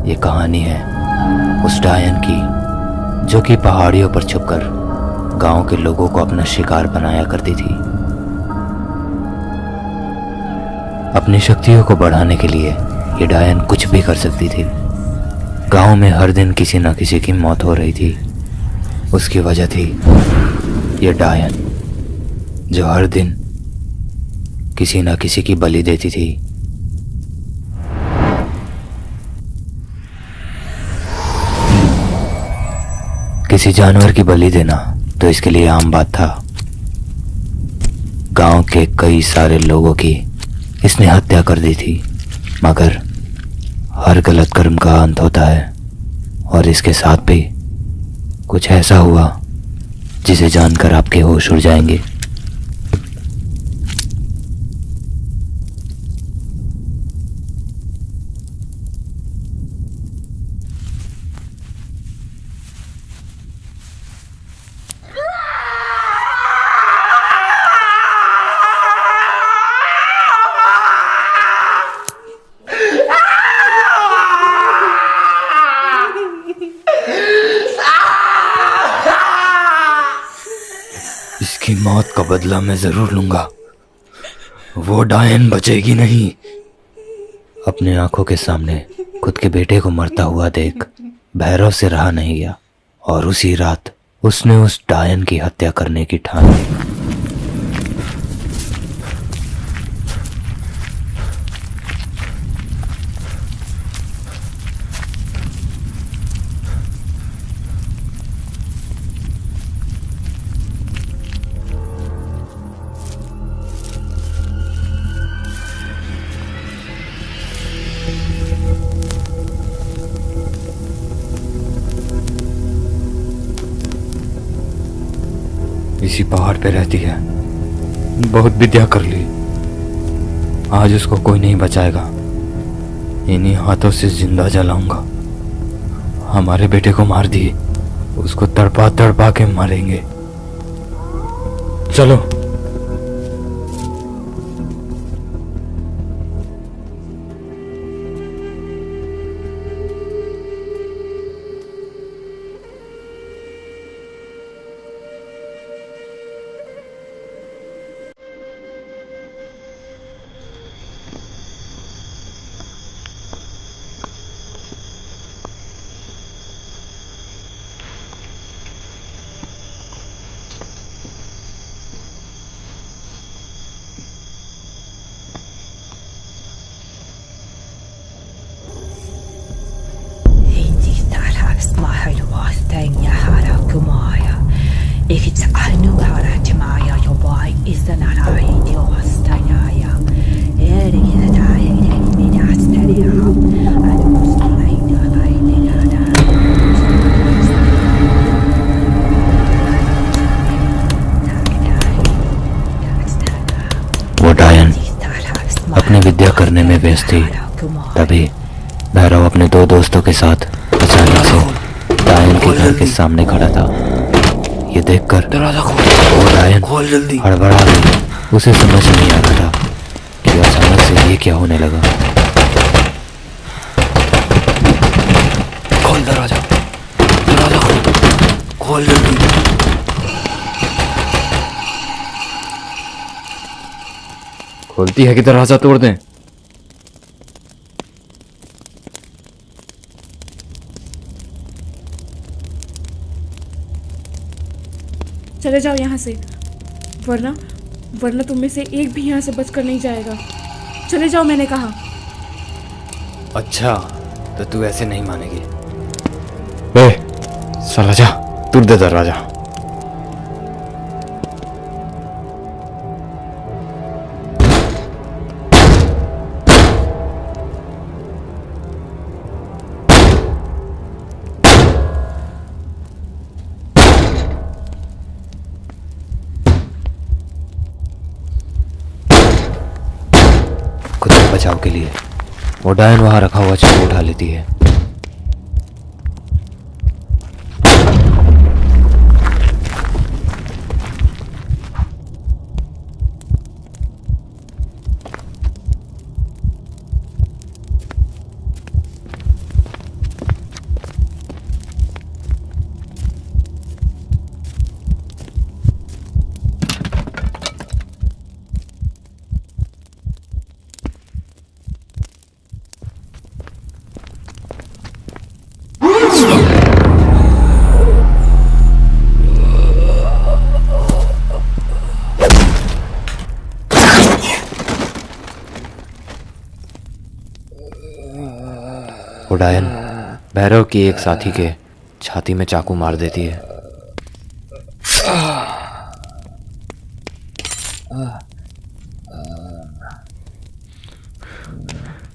ये कहानी है उस डायन की जो कि पहाड़ियों पर छुपकर गांव के लोगों को अपना शिकार बनाया करती थी। अपनी शक्तियों को बढ़ाने के लिए ये डायन कुछ भी कर सकती थी। गांव में हर दिन किसी न किसी की मौत हो रही थी। उसकी वजह थी ये डायन जो हर दिन किसी न किसी की बलि देती थी। किसी जानवर की बलि देना तो इसके लिए आम बात था। गांव के कई सारे लोगों की इसने हत्या कर दी थी। मगर हर गलत कर्म का अंत होता है और इसके साथ भी कुछ ऐसा हुआ जिसे जानकर आपके होश उड़ जाएंगे। इसकी मौत का बदला मैं जरूर लूंगा। वो डायन बचेगी नहीं। अपने आंखों के सामने खुद के बेटे को मरता हुआ देख भैरव से रहा नहीं गया और उसी रात उसने उस डायन की हत्या करने की ठान ली। इसी पहाड़ पे रहती है। बहुत विद्या कर ली। आज उसको कोई नहीं बचाएगा। इन्हीं हाथों से जिंदा जलाऊंगा। हमारे बेटे को मार दिए, उसको तड़पा तड़पा के मारेंगे। चलो। अपनी विद्या करने में व्यस्त थी। तभी भैरव अपने दो दोस्तों के साथ अचानक से डायन के घर के सामने खड़ा था। ये देखकर वो डायन हड़बड़ा गई। उसे समझ नहीं आ रहा था कि अचानक से ये क्या होने लगा। खोल दरवाजा, खोल जल्दी। खोलती है कि दरवाजा तोड़ दें? चले जाओ यहाँ से, वरना वरना तुम में से एक भी यहाँ से बचकर नहीं जाएगा। चले जाओ, मैंने कहा। अच्छा, तो तू ऐसे नहीं मानेगी। साला जा, तोड़ दे दरवाजा। खुद के बचाव के लिए वो डायन वहां रखा हुआ चाकू उठा लेती है। वो डायन भैरव की एक साथी के छाती में चाकू मार देती है।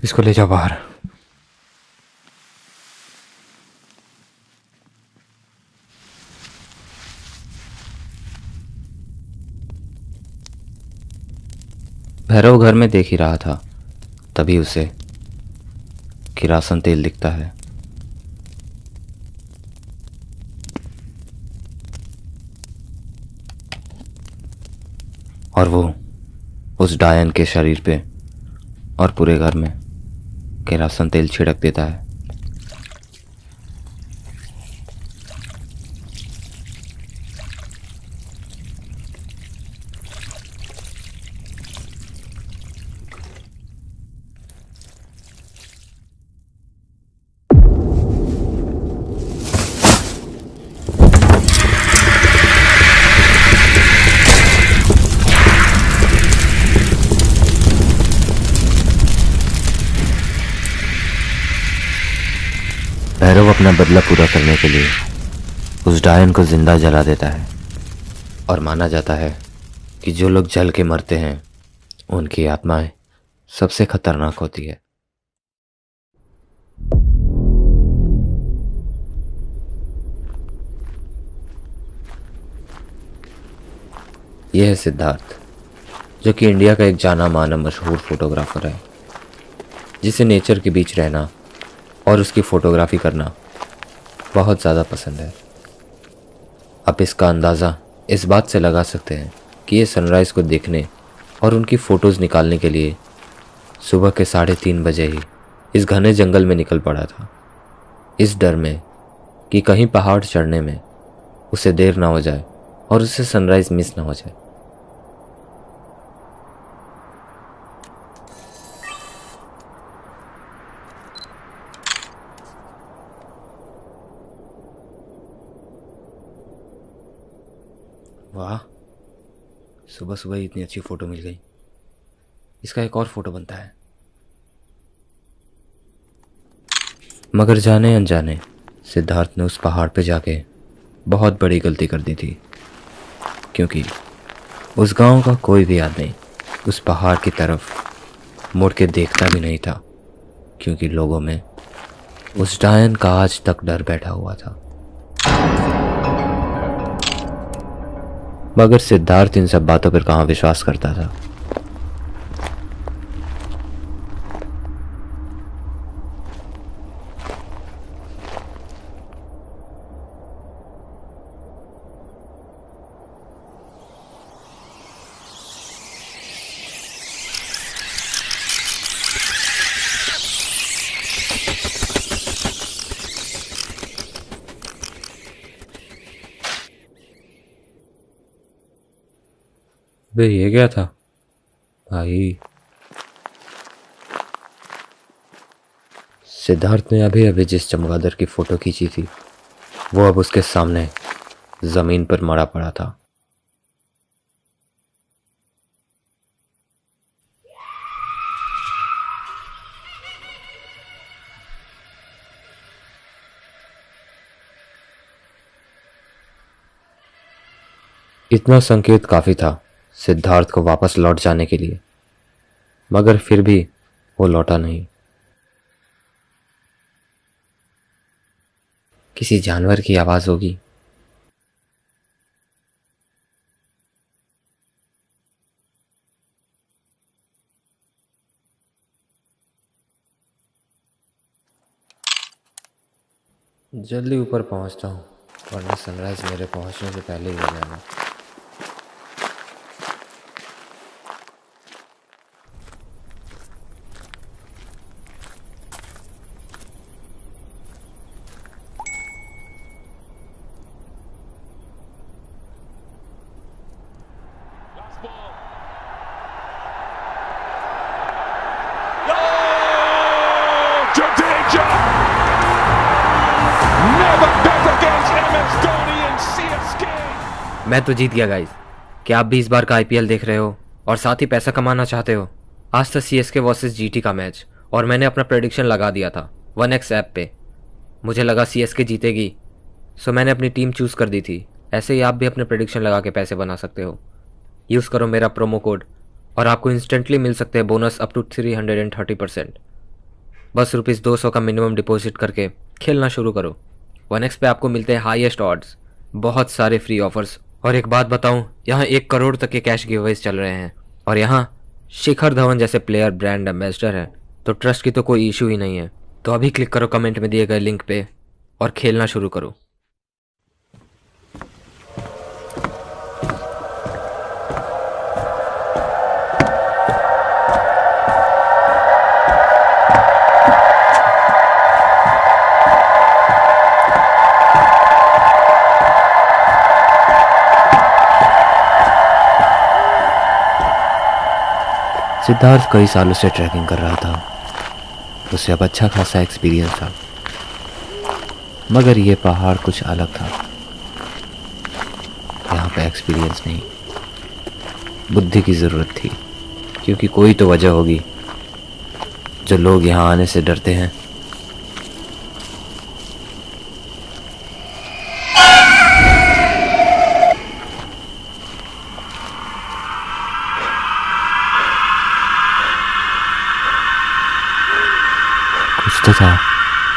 इसको ले जाओ बाहर। भैरव घर में देख ही रहा था, तभी उसे किरासन तेल दिखता है। और वो उस डायन के शरीर पे और पूरे घर में किरासन तेल छिड़क देता है। भैरव अपना बदला पूरा करने के लिए उस डायन को जिंदा जला देता है और माना जाता है कि जो लोग जल के मरते हैं उनकी आत्माएं सबसे खतरनाक होती है। यह है सिद्धार्थ, जो कि इंडिया का एक जाना माना मशहूर फोटोग्राफर है, जिसे नेचर के बीच रहना और उसकी फ़ोटोग्राफी करना बहुत ज़्यादा पसंद है। आप इसका अंदाज़ा इस बात से लगा सकते हैं कि ये सनराइज़ को देखने और उनकी फ़ोटोज़ निकालने के लिए सुबह के 3:30 बजे ही इस घने जंगल में निकल पड़ा था, इस डर में कि कहीं पहाड़ चढ़ने में उसे देर ना हो जाए और उसे सनराइज़ मिस ना हो जाए। वाह, सुबह सुबह ही इतनी अच्छी फ़ोटो मिल गई। इसका एक और फ़ोटो बनता है। मगर जाने अनजाने सिद्धार्थ ने उस पहाड़ पे जाके बहुत बड़ी गलती कर दी थी, क्योंकि उस गांव का कोई भी आदमी उस पहाड़ की तरफ मुड़ के देखता भी नहीं था, क्योंकि लोगों में उस डायन का आज तक डर बैठा हुआ था। मगर सिद्धार्थ इन सब बातों पर कहाँ विश्वास करता था। बे ये क्या था भाई? सिद्धार्थ ने अभी अभी जिस चमगादड़ की फोटो खींची थी वो अब उसके सामने जमीन पर मरा पड़ा था। इतना संकेत काफी था सिद्धार्थ को वापस लौट जाने के लिए, मगर फिर भी वो लौटा नहीं। किसी जानवर की आवाज होगी। जल्दी ऊपर पहुंचता हूँ, वरना सनराइज मेरे पहुंचने से पहले ही हो जाएगा। मैं तो जीत गया गाइस। क्या आप भी इस बार का आईपीएल देख रहे हो और साथ ही पैसा कमाना चाहते हो? आज था सीएसके वर्सेस जीटी का मैच और मैंने अपना प्रेडिक्शन लगा दिया था। 1x ऐप पे। मुझे लगा CSK जीतेगी, सो मैंने अपनी टीम चूज़ कर दी थी। ऐसे ही आप भी अपने प्रेडिक्शन लगा के पैसे बना सकते हो। यूज़ करो मेरा प्रोमो कोड और आपको इंस्टेंटली मिल सकते हैं बोनस अप टू 330%। बस ₹200 का मिनिमम डिपॉजिट करके खेलना शुरू करो। 1x पे आपको मिलते हैं हाईएस्ट ऑड्स, बहुत सारे फ्री ऑफर्स, और एक बात बताऊं, यहाँ 1 करोड़ तक के कैश गिवअवेज चल रहे हैं। और यहाँ शिखर धवन जैसे प्लेयर ब्रांड एम्बेसडर हैं, तो ट्रस्ट की तो कोई इशू ही नहीं है। तो अभी क्लिक करो कमेंट में दिए गए लिंक पे और खेलना शुरू करो। सिद्धार्थ कई सालों से ट्रैकिंग कर रहा था। उसे अब अच्छा खासा एक्सपीरियंस था, मगर ये पहाड़ कुछ अलग था। यहाँ पे एक्सपीरियंस नहीं, बुद्धि की ज़रूरत थी, क्योंकि कोई तो वजह होगी जो लोग यहाँ आने से डरते हैं। कुछ तो था,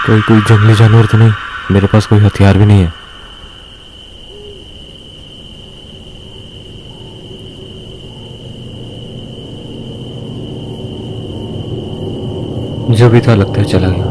कोई जंगली जानवर तो नहीं। मेरे पास कोई हथियार भी नहीं है। जो भी था लगता है चला गया।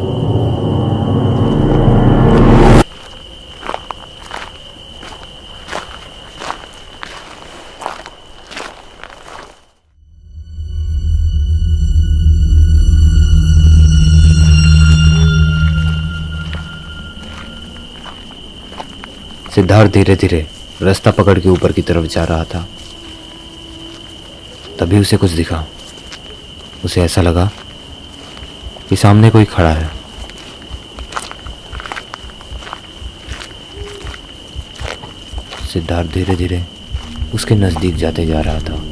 सिद्धार्थ धीरे धीरे रास्ता पकड़ के ऊपर की तरफ जा रहा था। तभी उसे कुछ दिखा। उसे ऐसा लगा कि सामने कोई खड़ा है। सिद्धार्थ धीरे धीरे उसके नजदीक जाते जा रहा था।